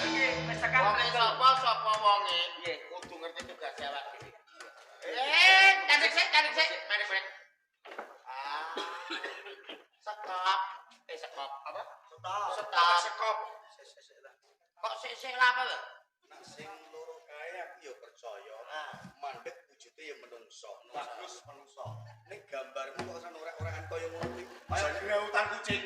Iki wis tekan sapa wonge kudu ngerti tugas awak dhewe. Cantik sik. Mari. Sekop. Apa? Sekop. Kok sik lha apa lho? Nek sing loro kae aku ya percaya. Mandek wujude ya menungso. Bagus menungso. Nek gambarmu kok san orek-orekan kaya ngono kuwi. Jane utan kucing.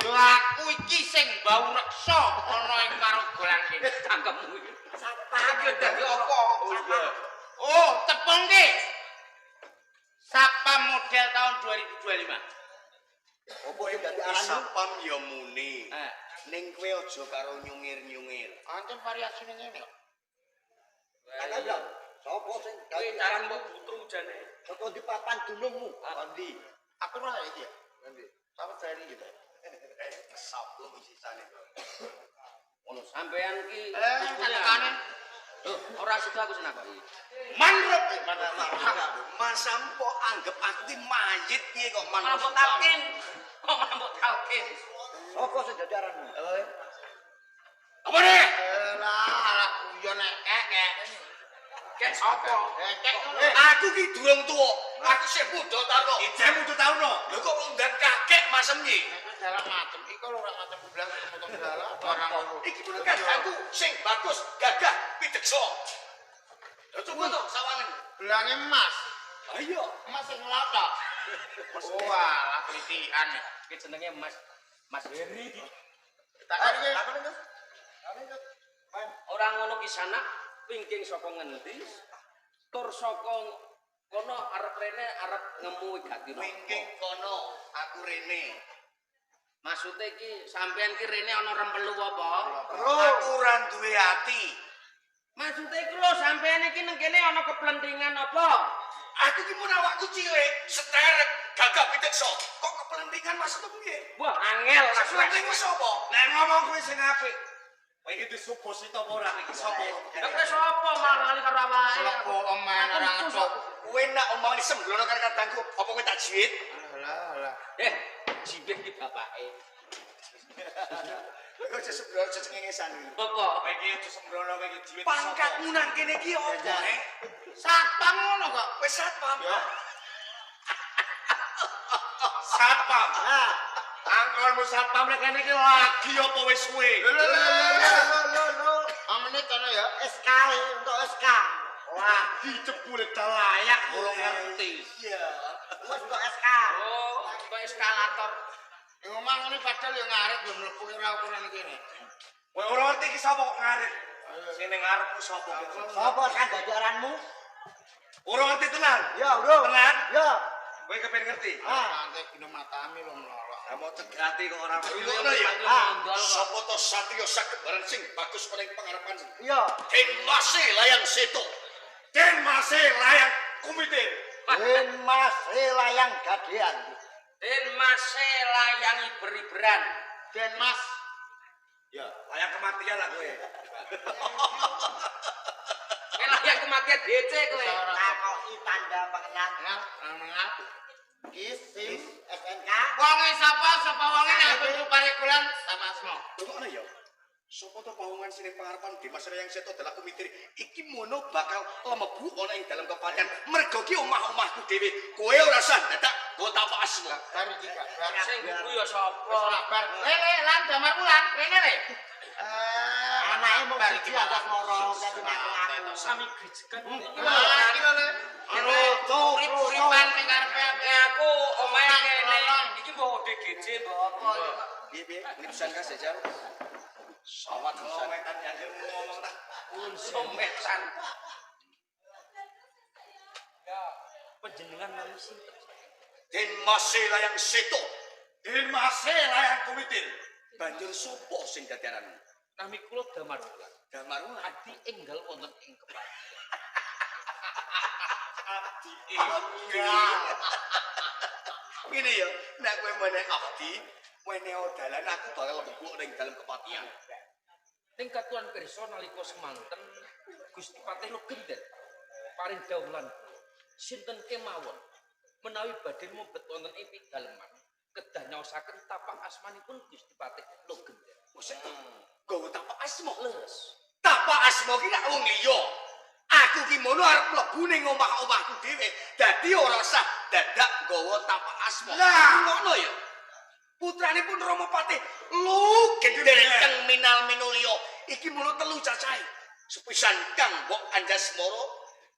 Yo aku iki sing bau reksa ana ing marogolan kene. Cangkemmu iki. Sapa iki dadi apa? Oh, tepung ki. Sapa model tahun 2025. Apa sing dadi aran sapam ya muni. Ning kowe aja karo nyungir-nyungir. Anten variasine ngene kok. Ana ya. Sopo sing Kuwi caranmu butru jane. saka di papan gunungmu? Ndi? Aku ora iki ya. Ndi? Sama dari gitu. Sablon sisane. Ono sampean ki Tekan. Loh, ora sida aku senakoki. Manrep Masa mbok anggap aku ki mayit piye kok manrep talkin. Kok mbok talkin. Sopo sing dadi aranmu? Apa nih? Lah guyon kek. Kek sapa? Kek Aku ki durung tuwa. Aku sik muda ta kok. Ijemu muda taono. Lho kok ngundang kakek masem iki? dalam macem iki ora macem blas potong dalam barang Iki pun gagahku sing bagus, gagah pideksa. Lha coba to sawangen. belange emas. Ayo. Emas sing nglothok. Wah, kritikan. Iki jenenge Mas Heri. Takon iki. Ora ngono ki sanak wingking saka ngendi? Tur saka kono arep rene arep ngemu gati. Wingking kono, aku rene. Maksude iki sampean ki rene ana rempelu apa? Aku ora duwe ati. Maksude iki lho sampean iki nang kene ana keplentingan apa? Aku ki mun awakku cilik, seterek, gagah pideksa. Kok kepelentingan maksudmu piye? Wah, angel ora Kepelentingan sapa? Nek ngomong kuwi sing apik. Kowe iki disuposi ta ora iki sapa? Kowe sapa malah ngali karo awake? Selepo omahan ora ngetok. Kowe nak omong di sembrono karo kadangku, apa kowe tak jiwit? Alah. Jibit ki bapake. Kowe aja sembrono aja cengengesan iki. Apa? Kowe iki aja sembrono kowe iki jiwit. Pangkatmu nang kene iki opo, Satpam ngono kok. Wis satpam. Ya. Satpam. Ah, Angkonmu satpam nek kene iki lagi apa wis suwe? lho. Amene kono ya SK untuk SK. Wah, dijebule layak ora ngerti. Iya. Wis untuk SK. Oh, kok eskalator. Ing omah ngene padahal ya ngarit yo mlebu ora ukuran kene. Kowe ora ngerti iki sapa kok ngarit? Sing ning ngarepku sapa? Sapa kan dadi aranmu? Ora ngerti tenan. Ya, Bro. Tenan? Ya. Kowe kepen ngerti? Nanti guna matami lho melolok. Kamu tegati kok ora Rungokno ya. Ah, Sapa to satya saged bareng sing bagus ning pangarepan. Iya. Den masih layang seto. Den masih layang kumite. Mas layang gadean. Den Mase layangi beriberan. Den Mas. Ya, layang kematian lah kowe. Layang kematian DC kowe. Takoki tanda pengenal. Kisis SNK. Wonge sapa wonge nek kudu parekulan sama asma. Ngono ya. Sapa to pawongan sing pangarepan Dimas Layang Seto dalah kumite iki mono bakal lemebu ana ing dalam kepatian mergo ki omah-omahku dhewe. Kowe ora usah dadak go tapak asma. Karo iki gak. Sing gugu ya sapa? Sabar. Lan damarku lan rene le. Anake mung siji atas moro dadi ngaku. Sami grejekan. Iki lho le. Urip-uripan ning karepe Aku omahe kene. Iki mbok DGJ mbok apa? Piye nisan kas jajar. Sawat sometan yang ngomong tak Sometan. Ya, panjenengan nang sinten? Den masih layang seto. Den masih layang kumitir. Banjur sapa sing dadi aranmu? Nami kula Damarwulan. Damarwulan Adi enggal wonten ing kepatian. Abdi Ngene ya, nek kowe meneh abdi, meneh dalan aku bakal mlebu ning dalem kepatian. Ning katuan pirsa nalika semanten Gusti Patih Legender paring dawuhan sinten kemawon menawi badhe mubet wonten ing pidaleman kedah nyaosaken tapak asmanipun Gusti Patih Legender. Wis gowo tapak asma. Les. Tapak asma ki nak wong liya. Aku ki mono arep mlebu ning omah-omahku dhewe. Dadi ora usah dadak nggawa tapak asma. Ngono ya. Putrane pun Rama Patih lu gendeng minal minulya. Iki mono 3 cacahe. Sepisan Kang Mbok Anjasmara,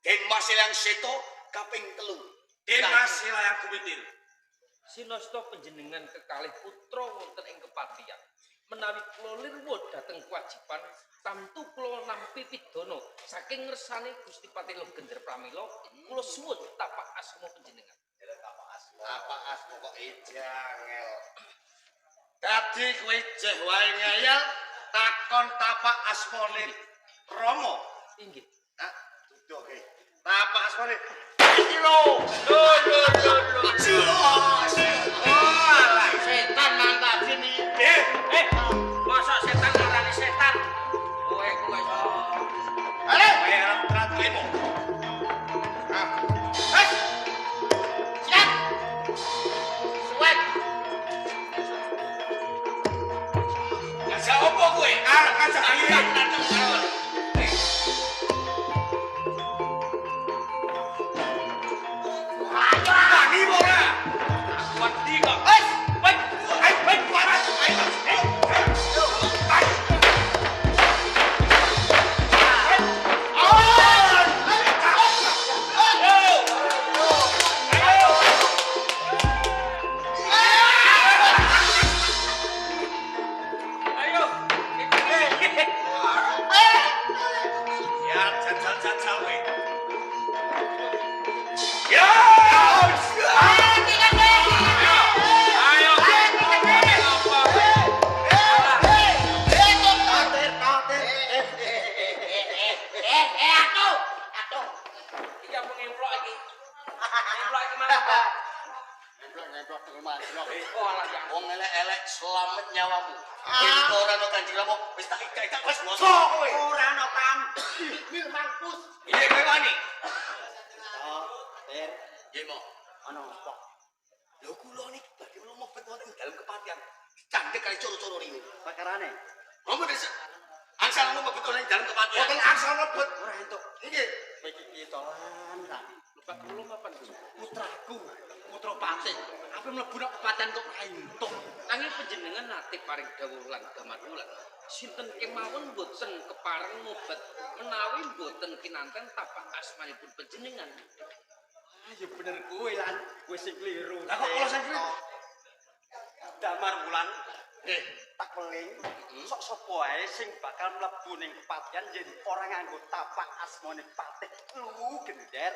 Den Mas Elang Seto kaping 3. Den Mas Elang Kumitir. Sinasta panjenengan kekalih putra wonten ing kepatihan. Menawi kula lirwa dhateng kewajiban tamtu kula nampi pidana saking ngersane Gusti Patih Legender Pramila, kula suwun tapak asma panjenengan. Tapak asma kok ejangel. Dadi kowe jeh wae ngayal takon tapak asmane Rama. Inggih. Dudoke. Tapak asmane iki lho. Setan mantap sini. Masa setan ngarani setan? Kowe iso. Ayo, arep tratulemu. Siap. Suwek. Ngajak opo kowe? Arep ngajak iki. Wani ora. Wedi kok. Ayo. Ya, jajal kowe. Ya! Ayo. Aku. Iki apa ngemplok iki? Ngemplok kemana, Pak? Ngemplok termasuk. Oh, alah yang Wong elek-elek selamat nyawamu. Yen ora ono Kanjeng Rama wis tak ikak wis ngono. kowe? Ora ono tam. Bil mampus. Iya kowe wani. Ter, Nggih, Mo. ono stok. Lho kula niki badhe kula mlebet wonten ing dalem kepatihan. Candhek kali coro-coro riyo. Pakarane. Monggo desa. Angsal kula mlebet wonten ing dalem kepatihan. Wonten angsal mlebet. Ora entuk. Nggih. Kowe iki piye tolan ta? Lepas belum apa nih? Putraku, putra Patih. Apa mlebu nang kepatihan kok ora entuk? Angin panjenengan nate paring dawuh lan gamadulan. Sinten kemawon boten kepareng ngobat menawi boten kinanten tapak asmanipun panjenengan. Ya bener kowe lan kowe sing kliru. Lah kok kula sing kliru? Damar wulan. Tak peling. Sok sapa wae sing bakal mlebu ning kepatihan yen ora nganggo tapak asmane Patih lu gender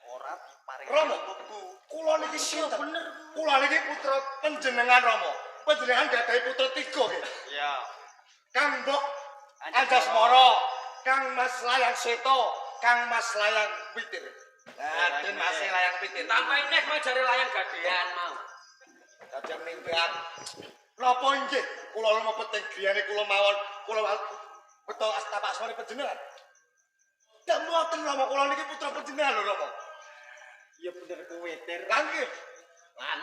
ora diparing Rama, mlebu. kula niki sinten? Kula niki putra panjenengan Rama. Panjenengan gadahi putra 3 nggih. Ya. Kang Mbok Anjasmara, Kang Mas Layang Seto, Kang Mas Layang Pitir. Nah, Den Mas Layang Pitir. Tambahin nih majare layang gadean mau. Kadang minggat. Napa nggih? Kula mlebet ing griyane kula mawon, kula beto tapak asmane panjenengan. Dak mboten Rama, kula niki putra panjenengan lho Rama. Ya bener kowe ter. Lah nggih. Lan.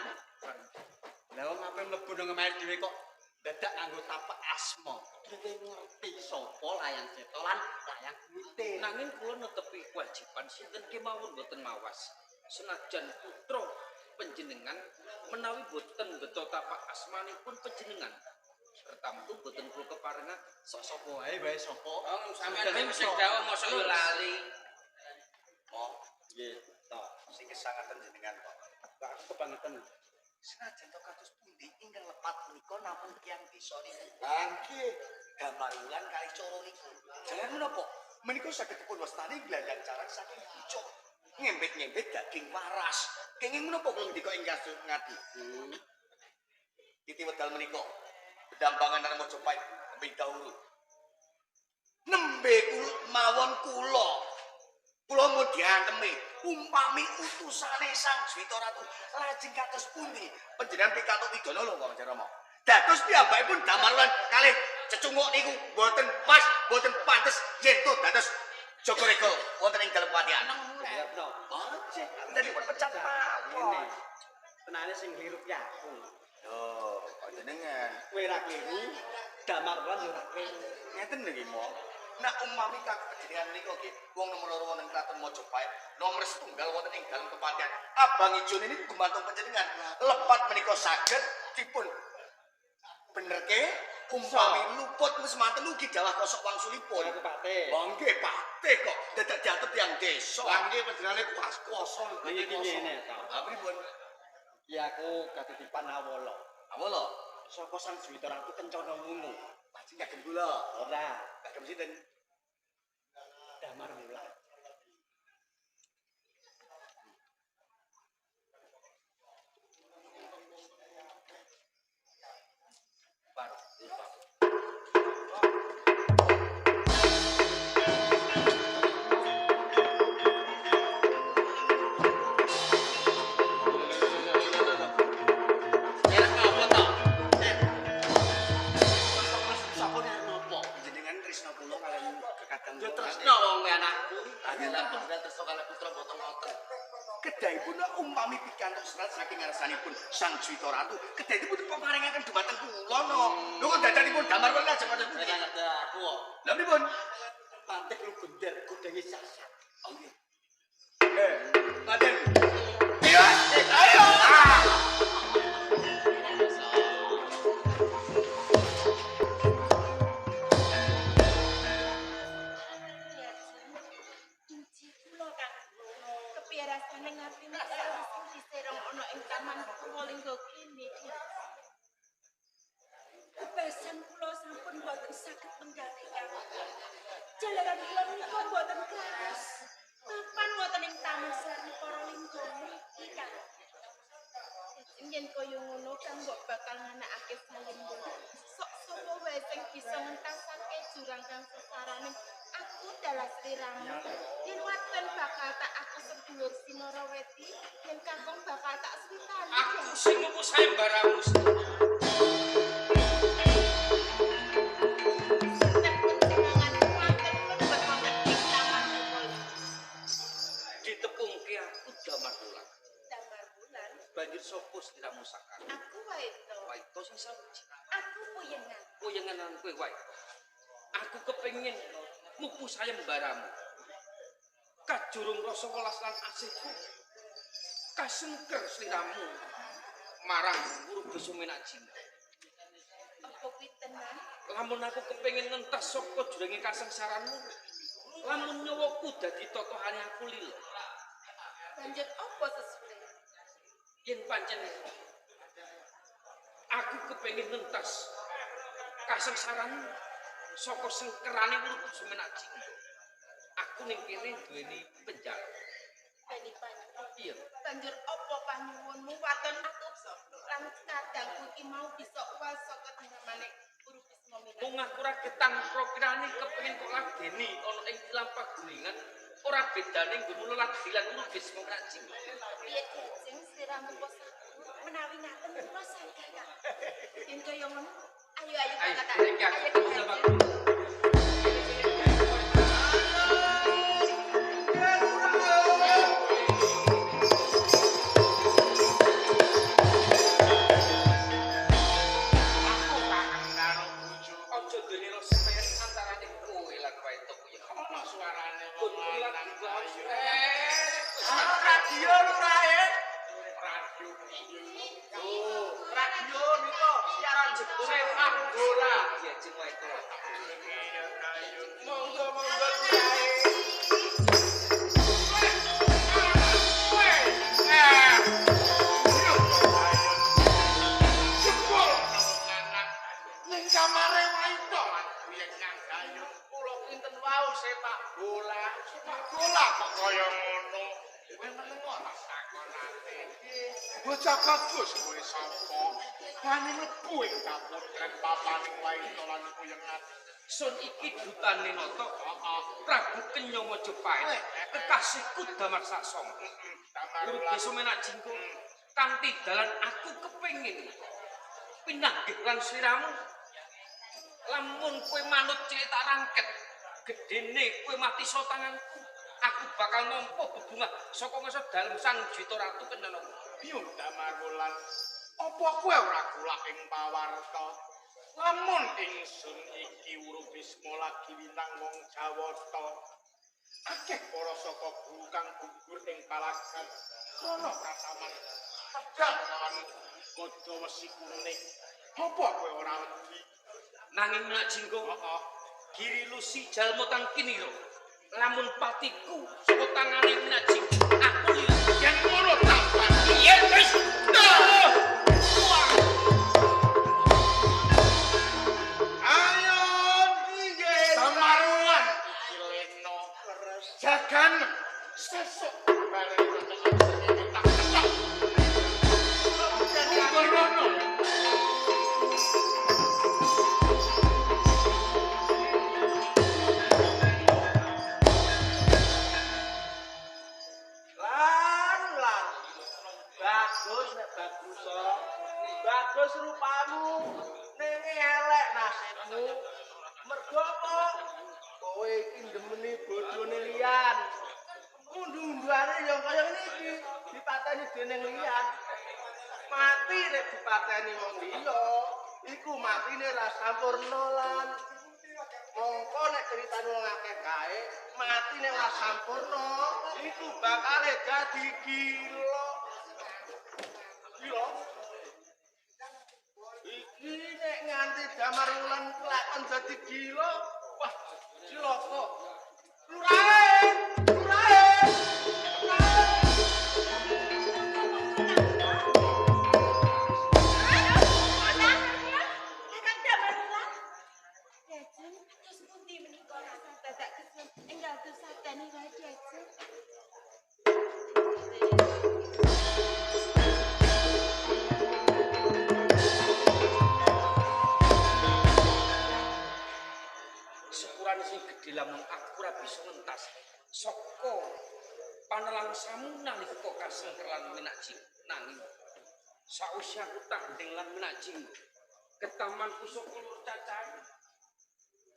Lah wong ape mlebu nang omahe dhewe kok dadak nganggo tapak asma. Kowe ngerti sapa layang seto lan layang kuwite. Nanging kula netepi kewajiban sinten kemawon boten mawas. Senajan putra panjenengan menawi boten beto tapak asmanipun panjenengan. Pertamtu boten kula keparengan Sapa wae sapa? sampeyan sing dawuh mosok yo lali. Mo, Nggih, to. sing kesangaten jenengan kok. Aku kebangetan. Senajan to kados pundi ingkang lepat menika namung tiyang desa niku. Lah nggih. Gambar wulan kali coro niku. Jalan menapa? Menika saged dipun wastani glandang carang saking pucuk. Ngembet-ngembet daging waras. Kenging menapa kula ndika ing kasut ngadi? Titi wedal menika bedambangan nang Mojopahit keping dahulu. Nembe mawon kula. Kula mun diantemi umpami utusane Sang Dwita Ratu lajeng kados pundi panjenengan pikantuk widana lho Kang Rama. Dados piyambakipun damarulan kalih cecunguk niku boten pas, boten pantes yen to dados Jogorega wonten ing dalem kepatihan. Ya, no. Cek, tadi pun pecat mawon. Tenane sing kliru ki aku. Yo, panjenengan. Kowe ra kliru, Damar Wulan yo ora kene. Ngeten nggih, Mo. Nak umpami kakejenengan nika nggih, wong nomor loro wonten Kraton Mojopahit, nomor setunggal wonten ing dalem kepatihan. Abang Ijo ini gumantung panjenengan. Lepat menika saged dipun benerke umpami luput wis manten ugi dawah kosok wangsulipun. Patih. Oh nggih, patih kok dadak diatur tiyang desa. Lah nggih panjenengane kuasa. Iki ngene ta. Ah pripun? Ki aku katidipan awala. Awala, Saka Sang Jwita Ratu Kencana Wungu. panjang kagem kula. Ora, Kagem sinten? Damar Wulan. Baru. Jenengan tresna kula kalian kekadang. Yo tresno wong anakku. Adalah panjenengan tresna kalian putra boten wonten. Kedahipun umpami pikantuk serat saking ngarsanipun Sang Jwita Ratu, kedahipun paparingaken dumateng kula no. Lho kok dadanipun Damar Wulan lajeng ngoten kuwi. Nek ngerti aku kok. Lah pripun? Pantik lu gender kudengi sasat. Oh nggih. Paten. Ayo, ayo. Inci kula Kang. Kepiye rasane ngerti nek sing diserong ana ing taman Purwolinggo kene. Kepesan kula sampun boten saged penggalikan. Jalaran kula menika boten kelas. Papan wonten ing taman Sari Paralingga mriki Kang. Yen kaya ngono kan mbok bakal nganakake sayembara. Sok sapa wae sing bisa ngentasake jurang kang sesarane aku dalah sliramu. Yen wadon bakal tak aku sedulur Sinaraweti, yen kakung bakal tak switani. Aku sing ngupu sayembaramu. Nek penjenengan kuwatir mlebet wonten ing taman Purwolinggo. Ditepungke aku Damar Wulan. Damar Wulan, Banjur sapa sliramu sakar? aku wae to. Waito sing sawiji. Aku puyengan. Kuyengenan kowe waito. Aku kepengin mupu sayembaramu. Kajurung rasa welas lan asihku. Kasengker sliramu marang Guru Besumenak Jinda. Apa kuwi tenan? Lamun aku kepengin nentas saka jurenge kasengsaranmu, lamun nyawaku dadi totohane aku lila. Banjur apa sesuai? Yen pancen aku kepengin nentas kasengsaranmu saka sengkerane Guru Besumenak Jinda. Aku ning kene duweni penjara. Bani panjang. Iya. Banjur apa panyuwunmu wadon aku lan kadangku iki mau bisa uwal saka dinamane Guru Bisma Minang. Wong aku ora ketang prokirane kepengin kok ladeni ana ing ilang pagulingan ora bedane nggonmu ladilan Guru Bisma Minang Jinda. Piye jeng sliramu kok menawi ngaten kula saged. Yen kaya ngono, ayo Ayo, kata. iki aku Ayo sama Aku kangen karo bojo. Ojo duweni rasa kaya antarane kowe lan Waito kuwi. Ono suarane Kun wong ulat lanang juga ayu. Radio lurae. Radio piye? Radio nika siaran jebul sepak bola. Iya jeng Waito. Monggo lurae. Ning kamare Waito lan kuwi nang gayung kula kinten wau sepak bola. Sepak bola kok kaya ngono. Kowe meneng ora takonane. Bocah bagus kowe sapa? Wani mlebu ing dapur kan papaning Waito lan kuyengan. Sun iki dutane nata Prabu Kenya Majapahit. Kekasihku Damar Saksama. Guru Besumenak Jinda kanthi dalan aku kepengin pinanggih lan sliramu. Lamun kowe manut cilik tak rangket, gedene kowe mati sa tanganku. Aku bakal nampa bebungah saka ngasa dalem Sang Jwita Ratu Kendana. Piye Damar Wulan? Apa kowe ora kulak ing pawarta? Lamun ingsun iki urung Bisma lagi winang wong Jawata. Akeh para saka guru kang gugur ing palagan krana kataman pedang lawan Gada Wesi Kuning. Apa kowe ora wedi? Nanging Nak Jinggo, Giri Lusi jalma tang kiniro. Lamun patiku saka tangane Nak Jinggo, aku lila. Yen ngono tampan. Yen wis Ayo nggih Damarwan Ileno jagan sesuk bareng iki tak ketok. Ngono. Lan bagus nek bagus bagus rupamu ning elek nasibmu mergo apa kowe iki ndemeni bodhone liyan undu-unduane ya kaya ngene iki dipateni dening liyan mati nek dipateni wong liya iku matine ra sampurna lan mongko nek critane wong akeh kae matine ra sampurna iku bakal dadi gila gila iki nek nganti Damar Wulan kelakon dadi gila wah gila kok lurae sepurane sing gedhe lamun aku ora bisa ngentas saka panelangsamu nalika kasengkelan Nak Jinggo. Nanging sausé aku tanding lan Nak Jinggo ketaman pusaka lur cacahe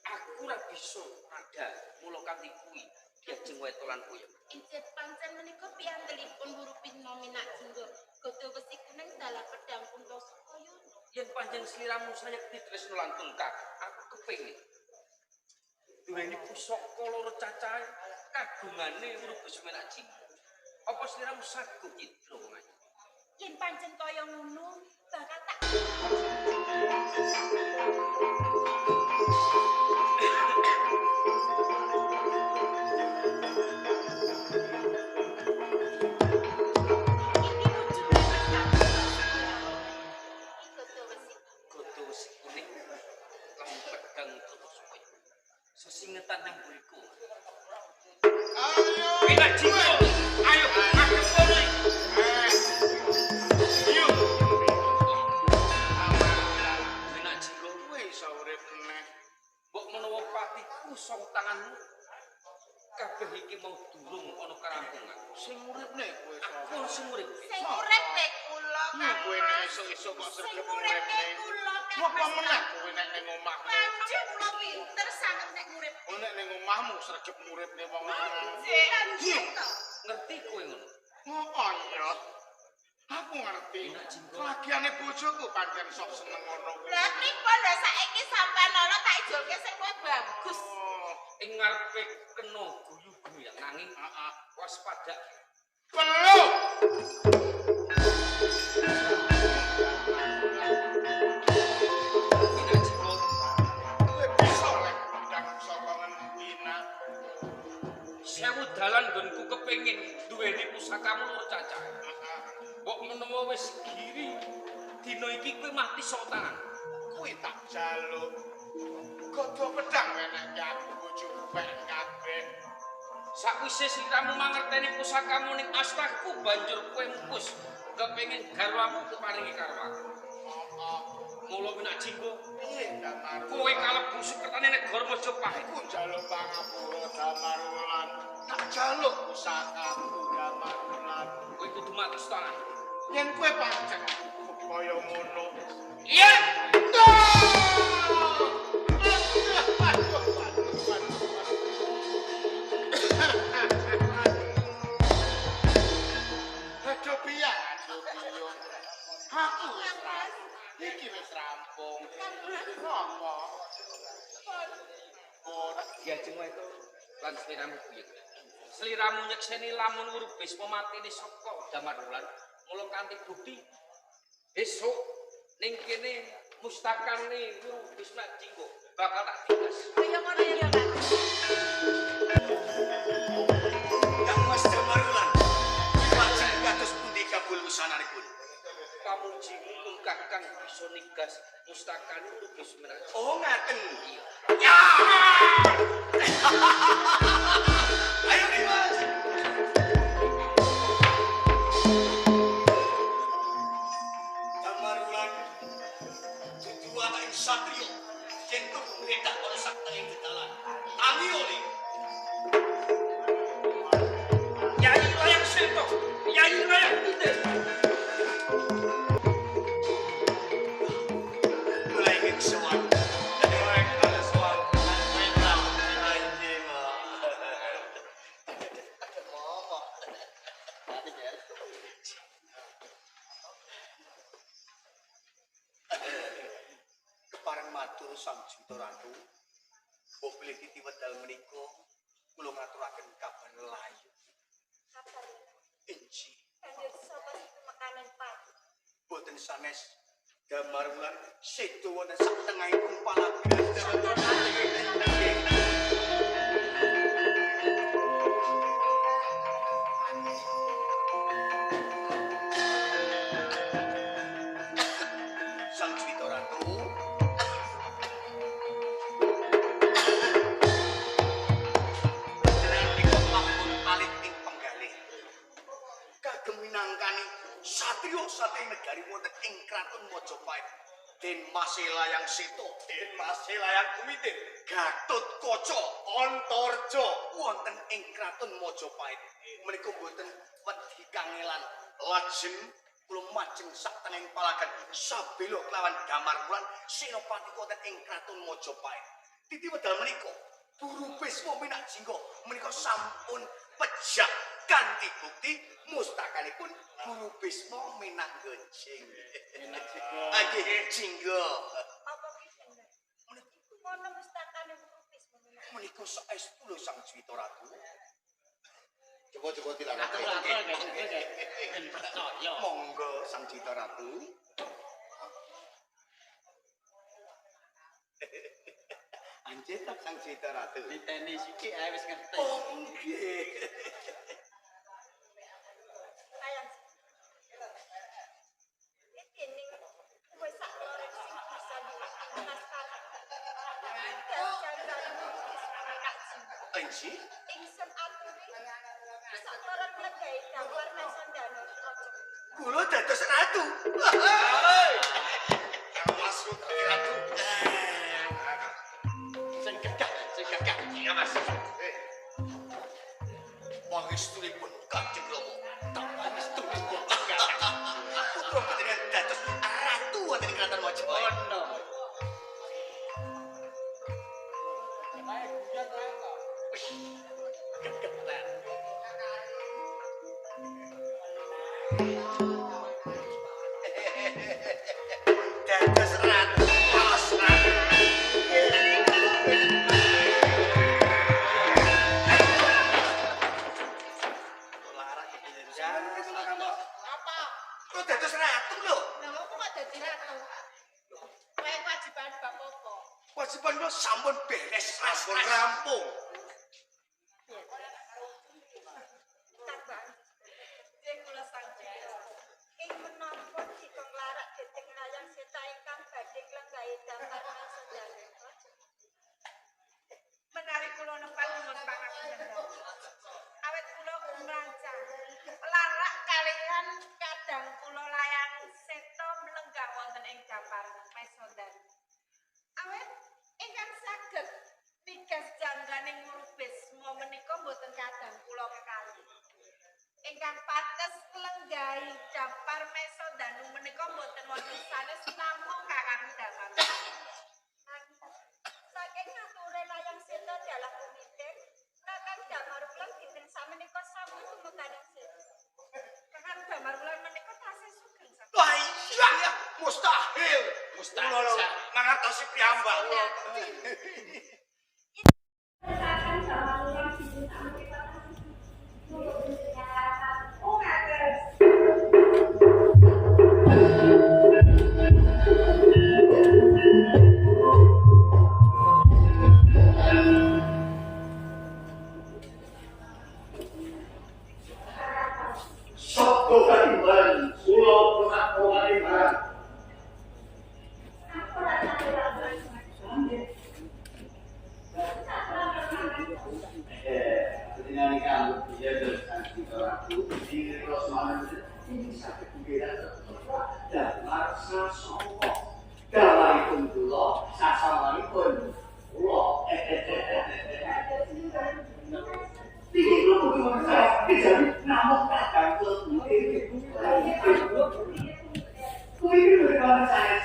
aku ora bisa ada mula kanthi kuwi diajeng wetolan koyo Injet pancen menika piyantelipun Guru Pino Nak Jinggo. Gada Wesi Kuning dalah pedang Puntasakaya. yen pancen sliramu saya ditresno lan tungkak aku kepengin duweni pusaka loro cacahe kagungane Urip Bisma Nak Jinggo. Apa sliramu saguh citra wong ayu? Yen pancen kaya ngono, bakal tak Gada Wesi Kuning lan pedang Puntasakaya. Sesingetan yang buriku. ayo Nak Jinggo, ayo aku kono. Yuk. Nak Jinggo Kowe iso urip meneh. mbok menawa patiku song tanganmu kabeh iki mau durung ana karampungan. Sing uripne kowe Aku sing urip. sing urip nek kula kan. kowe nek esuk-esuk kok Sing sregep urip uripne. nek kula kan. Ngopo meneh kowe nek ning omah. Pancen kula pinter sanget nek urip. Kowe nek ning omahmu sregep uripne wong lanang. Pancen to. Ngerti kowe ngono? Oh iya. Aku ngerti. Lagiane bojoku pancen sok seneng ngono. Lah pripun lho saiki sampean ana tak ijolke sing luwih bagus. Oh, Ing ngarepe kena guyu-guyu nanging waspada. belum. Nak Jinggo Kowe bisa lek ndang saka ngendi nak. sewu dalan nggonku kepengin duweni pusakamu lur cacahe. Mbok menawa wis giri dina iki kowe mati sok tangan. Kuwi tak jaluk. Gada pedang enek aku bojoku pek kabeh. Sakwise sliramu mangerteni pusakamu ning astaku banjur kowe mpus kepengin garwamu keparingi karo aku. Mula Nak Jinggo Piye Damar? kowe kalebu sekretane negara Majapahit. Aku njaluk pangapura Damar Wulan. Tak jaluk pusakaku Damar Wulan. Kowe kudu matur tangan. Yen kowe pancen kaya ngono. Iya. Aduh piye? Aku iki wis rampung. Kang Ngomong. Pun. Diajeng wae to lan sliramu piye? Sliramu nyekseni lamun Wuru Bisma matine saka Damar Wulan, mula kanthi bukti besok ning kene mustakane Wuru Bisma Jinggo bakal tak tigas. Kaya ngono ya, Kang. Kang Mas Damar Wulan. Lajeng kados pundi kabul wusananipun? Pamuji pun kakang bisa nigas mustakane Wuru Bisma. Oh ngaten. Iya. Ya! Ayo Dimas. Damar Wulan. Dudu anak ing satriya. Yen kudu ngredak ana sakta ing dedalan. Tangi oleh. Yai Layang Seto, Yai Layang Putih. Kula ingin sowan. Kepareng matur Sang Jita Ratu. Mbok bilih titi wedal menika kula ngaturaken kabar layu. Kabar. Inji Kanjeng sapa sing mekanen pati? boten sanes Damar Wulan sedo wonten sak tengahipun palagan. Sang Jita Ratu jenengan menika lampun alit ing penggalih. Kagem minangkani satriya-satriya negari wonten ing Kraton Majapahit. Den Layang Seto, Den Layang Kumitir, Gatut Kaca, Antarja wonten ing Kraton Majapahit. Menika boten wedi kangelan. Lajeng kula majeng sak tengahing palagan sabelo kelawan Damar Wulan senopati wonten ing Kraton Majapahit. Titi wedal menika Wuru Bisma Minak Jingga menika sampun pejah kanthi bukti mustakanipun Wuru Bisma Minak Gonjing. Nggih, Jingga. Apa ki bener? Iku ngono mustakane Wurupis menika. Menika saestu lho Sang Jita Ratu. Coba tilang. Monggo Sang Jita Ratu. Anjir tak Sang Jita Ratu. Diteni sithik ae wis ngerti. Oh nggih. Ayang. Iki ning wis sak lore sing bisa dimas kala. Jangan Wurupis menika Jingga. Anji, Ingsun aturi sak lore mlegae Damar Mesandano Raja. kula dados ratu. Masuk Ratu. Sing gagah. Ya Mas. Pangestunipun Kanjeng Rama. Pangestunipun Putra panjenengan dados ratu wonten ing Kraton Majapahit. ono. Gegetan. Dados ratu. Mas ratu. Larak iki Apa? Kok dados ratu lho? Lah kok kok dadi ratu? Kowe kewajiban bab apa? Kewajiban kula sampun beres, Sampun rampung. Tabang. Sing kula sanjaya. Ing menapa dikong larak dening layang seta ingkang badhe nglenggahi Damar Mesandano Raja. Menawi kula nempang nuwun pangapunten. Awet kula umrancang larak kalihan kadang kula layang seta mlenggah wonten ing Damar Mesandano. Awet ingkang saged nigas jangganing Wurupis menika mboten kadang kula kekalih. Ingkang pates nglenggahi Damar Mesandano menika mboten wonten sanes namung Kakang Damar. Saking ngature layang seta dalah kumitir, Kakang Damar Wulan dinten samenika sampun tumekaning seta. Kakang Damar Wulan menika tasih sugeng. Wah iya. Mustahil. Mustahil. Mangertosi piyambak. Berdasarkan zaman ulang sini sama kita oh nggak Sabtu kaliman, Pulau Penako Kaliman. Dengan kamu dia bersanti aku di Rosman ini sakit beda dan maksa sombong. Damai pun dulu, sasawari pun dulu. Bikin lu bagaimana saya? Dijadi namun kadang tuh ini bagaimana saya?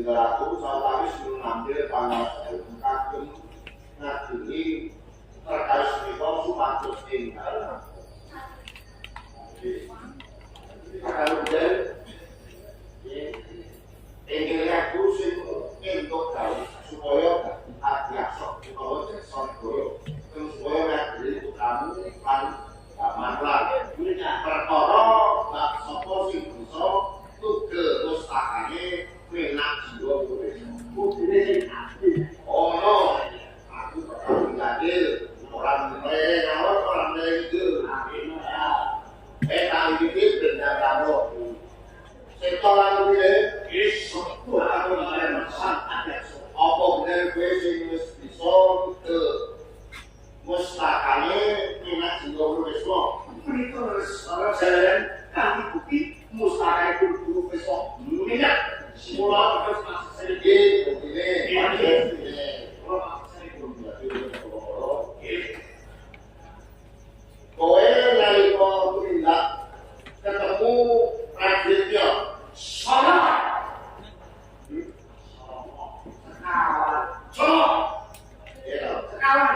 Aku saya suruh ngambil panas kagem ngadili terkait dengan sumatus tinggal. Kalau dia ingin aku sih untuk tahu supaya adiasok kalau cekson dulu terus supaya ngadili itu kamu kan gaman lah. Perkara tak sopo sing bisa tuge mustakane menak jiwa gue. Oh no, aku bakal ngadil orang itu. Kali ini benda kamu. Setelah itu isu aku masak ada. Apa benar gue sih bisa ke mustakane menak jiwa gue semua. Itu harus jalan kami bukti mustakane itu dulu besok. Tidak. Semula terus masih sedikit, kowe nalika tindak ketemu Raditya sama sekawan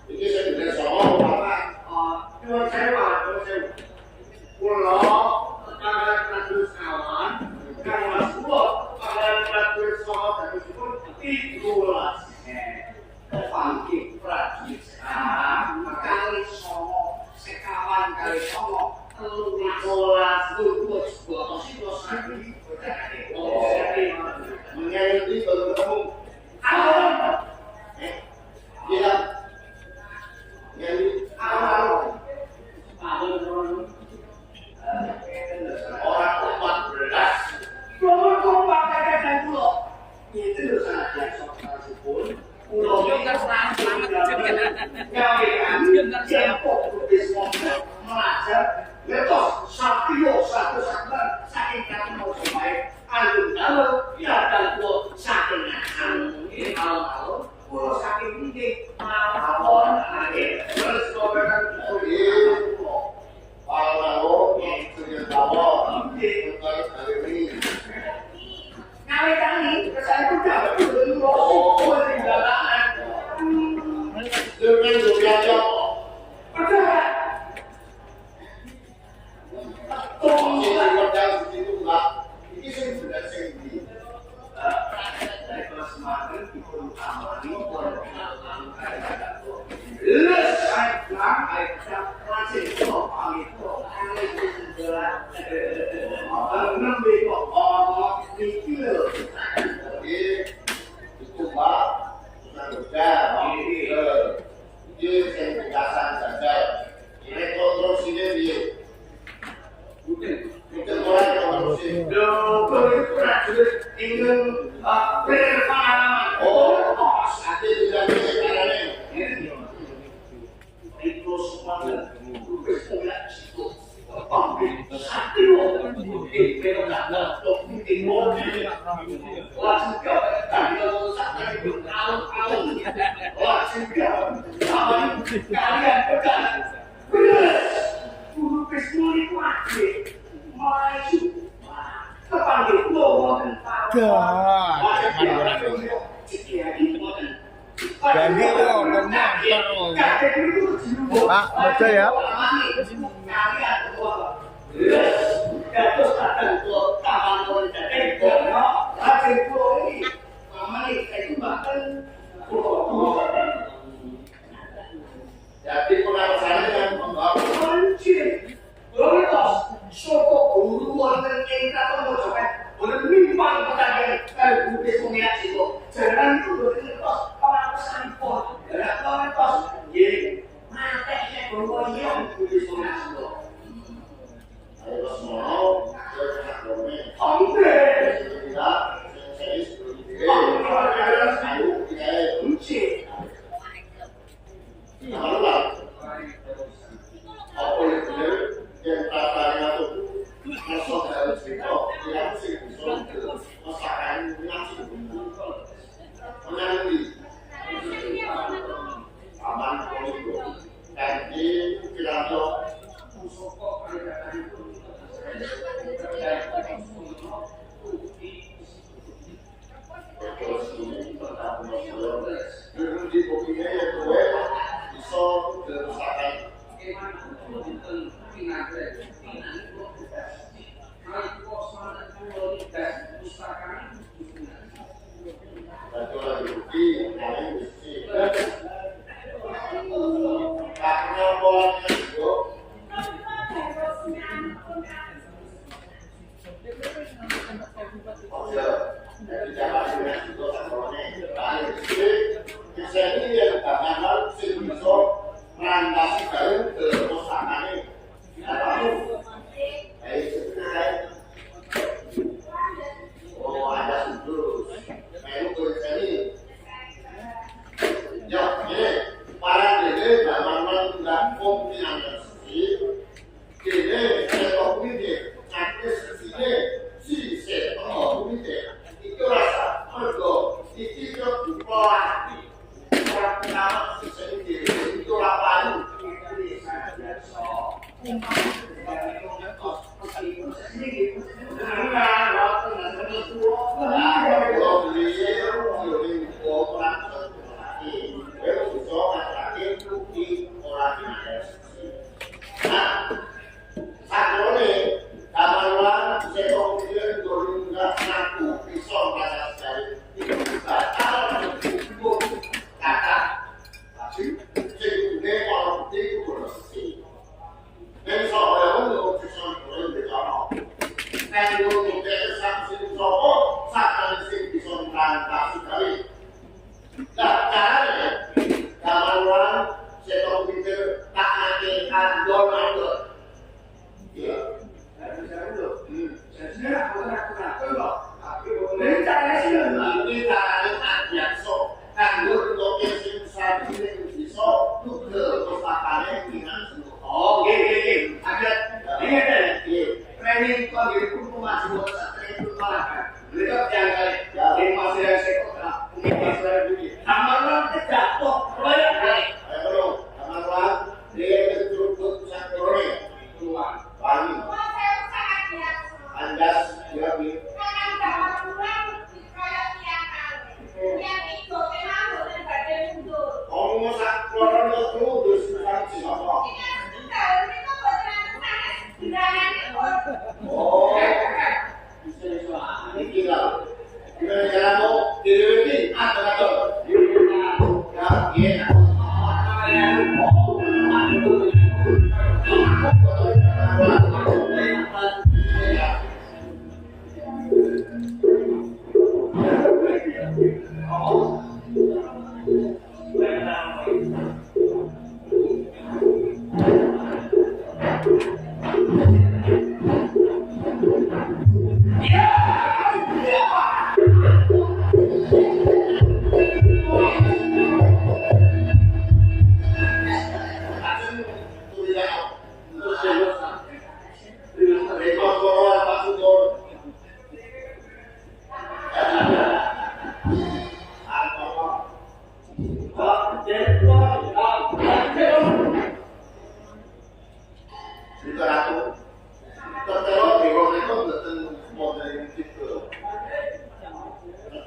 ini sebenarnya sama bapak dua sewa pulau tanggal terus kawan kalau sebut tanggal terus sama dari sebut itulah bangkit Raditya kali sama sekawan kali sama kelas dulu sebuah situs lagi mengenai baru ketemu ya jadi orang 14 nomor kakek pulau itu sangat biasa pun pulau yang selamat belajar letos sapio satu sabar saking kamu supaya alun dalam ya dan pulau saking ini kalau pulau saking ini malah lagi terus koberan pulau kalau yang sudah tahu ini kali saya sudah belum mau tinggalan dengan dunia betul tolong modal begitu enggak ini sudah sering ingin berpengalaman. Oh, nanti tidak bisa caranya. Itu semuanya lupis mulai situ. Satrio, itu adalah bikin mobil. Wah, juga tadi kalau sampai bertahun-tahun. Wah, juga kalian berjalan. Lupis mulai wajib. Maju. Kepanggil gua dan Pak, betul ya? Jadi pengawasannya yang membangun soko guru wonten ing katon mojokan boten mimpang pertanyaan kali bukti pengiat itu jangan itu boten ngertos pengawasan pun ora ngertos nggih mate nek guru yang bukti pengiat itu ayo semua ombe tidak saya yang tatanya itu masuk dalam cerita yang sih masakan yang sih menanti aman politik dan di pidato di kopinya yang gue bisa dirusakan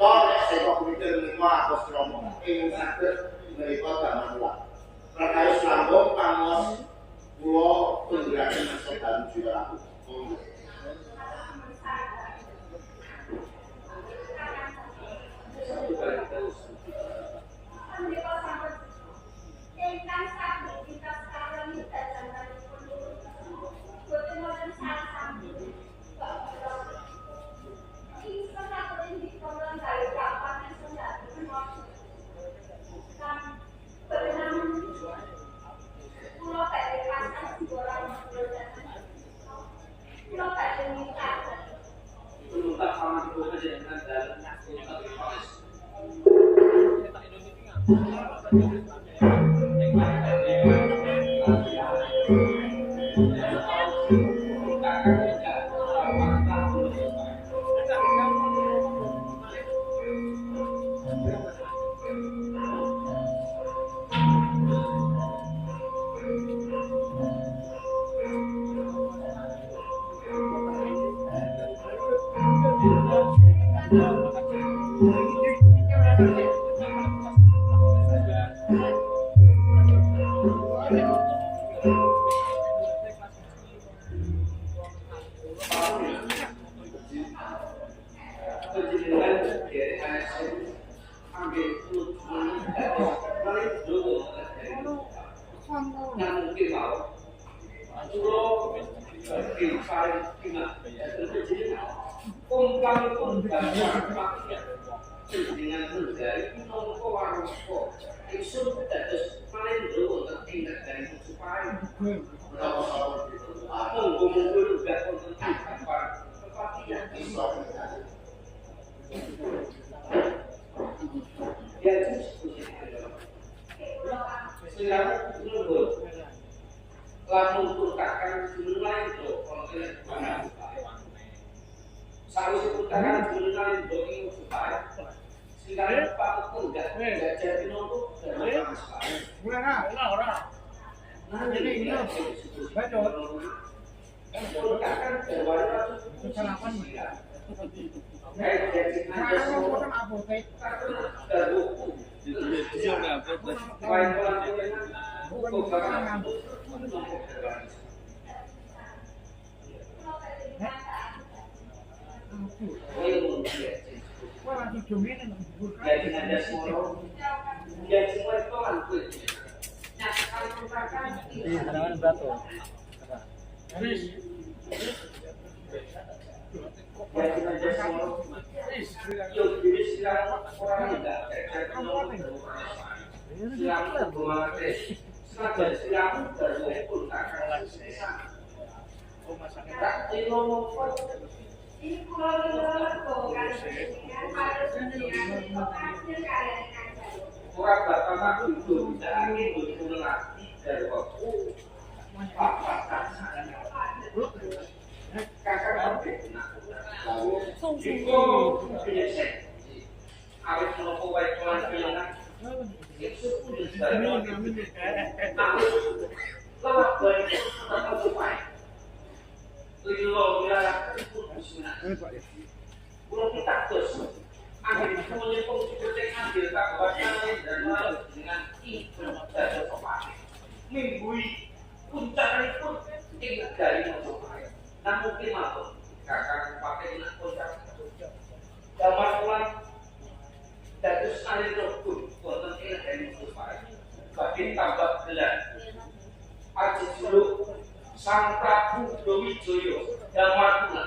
Betul nek seko kumitir menika Agus Rama ing saged menika damel kula. Prakayos lambung pangos kula tunggiraken masa dalu juara. Sang Prabu Brawijaya Damartuna.